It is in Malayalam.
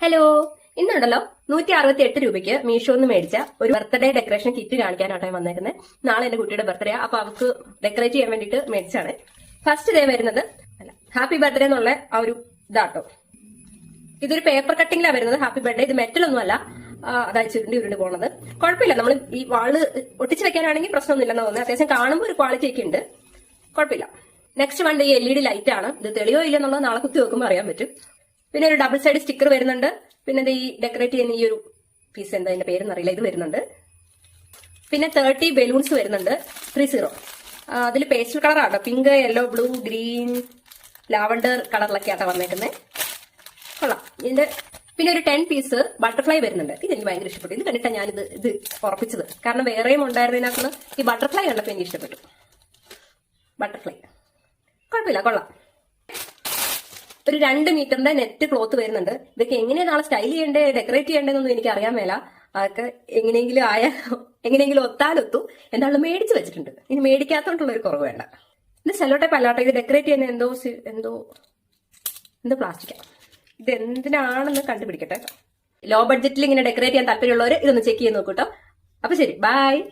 ഹലോ, ഇന്നുണ്ടല്ലോ 168 രൂപയ്ക്ക് മീഷോന്ന് മേടിച്ച ഒരു ബർത്ത്ഡേ ഡെക്കറേഷൻ കിറ്റ് കാണിക്കാനായിട്ടാണ് വന്നേക്കുന്നത്. നാളെ എന്റെ കുട്ടിയുടെ ബർത്ത്ഡേ, അപ്പൊ അവർക്ക് ഡെക്കറേറ്റ് ചെയ്യാൻ വേണ്ടിട്ട് മേടിച്ചാണ്. ഫസ്റ്റ് ഡേ വരുന്നത് ഹാപ്പി ബർത്ത്ഡേ എന്നുള്ള ആ ഒരു ഇതാട്ടോ. ഇതൊരു പേപ്പർ കട്ടിങ്ങിലാണ് വരുന്നത്. Happy birthday. ഇത് മെറ്റലൊന്നും അല്ല, അതായത് ഉരുണ്ടി പോണത്. കുഴപ്പമില്ല, നമ്മൾ ഈ വാള് ഒട്ടിച്ച് വെക്കാനാണെങ്കിൽ പ്രശ്നമൊന്നുമില്ലെന്ന് തോന്നുന്നത്. അത്യാവശ്യം കാണുമ്പോൾ ഒരു ക്വാളിറ്റി ഒക്കെ ഉണ്ട്, കുഴപ്പമില്ല. നെക്സ്റ്റ് വൺ ഈ LED ലൈറ്റ് ആണ്. ഇത് തെളിയോ ഇല്ലെന്നുള്ളത് നാളെ കുത്തി വെക്കുമ്പോൾ അറിയാൻ പറ്റും. പിന്നെ ഒരു ഡബിൾ സൈഡ് സ്റ്റിക്കർ വരുന്നുണ്ട്. പിന്നെ ഈ ഡെക്കറേറ്റ് ചെയ്യുന്ന ഈ ഒരു പീസ് എന്താ അതിന്റെ പേരെന്നറിയില്ല, ഇത് വരുന്നുണ്ട്. പിന്നെ 30 ബലൂൺസ് വരുന്നുണ്ട്, 30. അതിൽ പേസ്റ്റൽ കളറാട്ടോ, pink, yellow, blue, green, lavender കളറിലൊക്കെ ആട്ടോ വന്നേക്കുന്നത്. കൊള്ളാം. ഇതിന്റെ പിന്നെ ഒരു 10 പീസ് ബട്ടർഫ്ലൈ വരുന്നുണ്ട്. ഇതെനിക്ക് ഭയങ്കര ഇഷ്ടപ്പെട്ടു. ഇത് കണ്ടിട്ടാണ് ഞാനിത് ഉറപ്പിച്ചത്. കാരണം വേറെയും ഉണ്ടായിരുന്നതിനകത്ത് ഈ ബട്ടർഫ്ലൈ കണ്ടപ്പോൾ എനിക്ക് ഇഷ്ടപ്പെട്ടു. ബട്ടർഫ്ലൈ കുഴപ്പമില്ല, കൊള്ളാം. ഒരു 2 മീറ്ററിന്റെ നെറ്റ് ക്ലോത്ത് വരുന്നുണ്ട്. ഇതൊക്കെ എങ്ങനെയാണ് നാളെ സ്റ്റൈൽ ചെയ്യേണ്ടേ, ഡെക്കറേറ്റ് ചെയ്യേണ്ടതെന്നൊന്നും എനിക്ക് അറിയാൻ മേല. അതൊക്കെ എങ്ങനെയെങ്കിലും ഒത്താലൊത്തു എന്താണെന്ന് മേടിച്ച് വെച്ചിട്ടുണ്ട്. ഇനി മേടിക്കാത്തോണ്ടുള്ള ഒരു കുറവ് വേണ്ട. ഇത് സെല്ലോ ടൈപ്പ് അല്ലാട്ടോ. ഇത് ഡെക്കറേറ്റ് ചെയ്യുന്ന എന്തോ പ്ലാസ്റ്റിക്കാണ്. ഇത് എന്തിനാണെന്ന് കണ്ടുപിടിക്കട്ടെ. ലോ ബഡ്ജറ്റിൽ ഇങ്ങനെ ഡെക്കറേറ്റ് ചെയ്യാൻ താല്പര്യമുള്ളവർ ഇതൊന്ന് ചെക്ക് ചെയ്ത് നോക്കൂട്ടോ. അപ്പൊ ശരി, ബൈ.